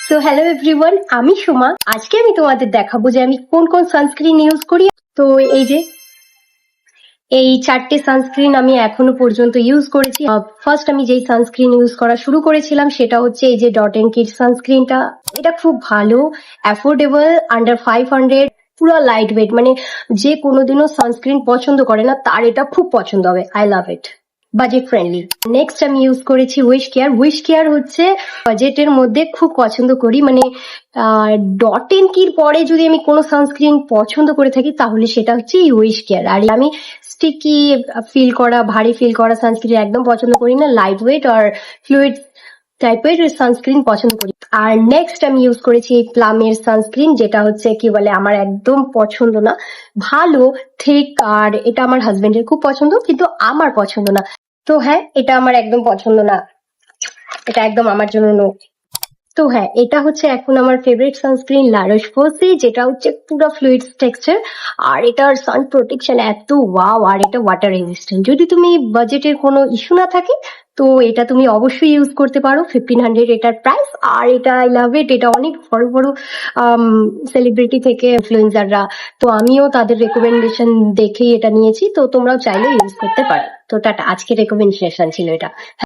So hello everyone, আমি সোমা। আজকে আমি তোমাদের দেখাবো যে আমি কোন কোন সানস্ক্রিন ইউজ করি। তো এই 4টে সানস্ক্রিন আমি এখনো পর্যন্ত ইউজ করেছি। ফার্স্ট আমি যেই সানস্ক্রিন ইউজ করা শুরু করেছিলাম সেটা হচ্ছে এই যে ডট এন্ড কিড সানস্ক্রিনটা। এটা খুব ভালো, অ্যাফোর্ডেবল, আন্ডার 500, পুরো লাইট ওয়েট। মানে যে কোনোদিনও সানস্ক্রিন পছন্দ করে না তার এটা খুব পছন্দ হবে। I love it, budget friendly. Next আমি ইউজ করেছি উইশ কেয়ার হচ্ছে বাজেটের মধ্যে খুব পছন্দ করি। মানে ডট এন্ড কির পরে যদি আমি কোনো সানস্ক্রিন পছন্দ করে থাকি তাহলে সেটা হচ্ছে উইশ কেয়ার। আর আমি স্টিকি ফিল করা, ভারী ফিল করা সানস্ক্রিন একদম পছন্দ করি না। লাইট ওয়েট আর ফ্লুইড টাইপের সানস্ক্রিন পছন্দ করি। আর নেক্সট আমি ইউজ করেছি প্লামের সানস্ক্রিন, যেটা হচ্ছে কি বলে আমার একদম পছন্দ না। ভালো, ঠিক, আর এটা আমার হাজবেন্ডের খুব পছন্দ, কিন্তু আমার পছন্দ না। তো হ্যাঁ, এটা আমার একদম পছন্দ না, এটা একদম আমার জন্য নো। তো হ্যাঁ, এটা হচ্ছে এখন আমার ফেভারিট সানস্ক্রিন লা রোশ-পরসি, যেটা হচ্ছে পুরো ফ্লুইড টেক্সচার। আর এটার সান প্রোটেকশন এত ওয়াও, আর এটা ওয়াটার রেজিস্ট্যান্ট। যদি তুমি বাজেটের কোনো ইস্যু না থাকে তো এটা তুমি অবশ্যই ইউজ করতে পারো। 1500 এটার প্রাইস। আর এটা আই লাভ ইট। এটা অনেক বড় বড় সেলিব্রিটি থেকে ইনফ্লুয়েন্সাররা, তো আমিও তাদের রেকমেন্ডেশন দেখেই এটা নিয়েছি। তো তোমরাও চাইলে ইউজ করতে পারো। তো টাটা, আজকে রেকমেন্ডেশন ছিল এটা।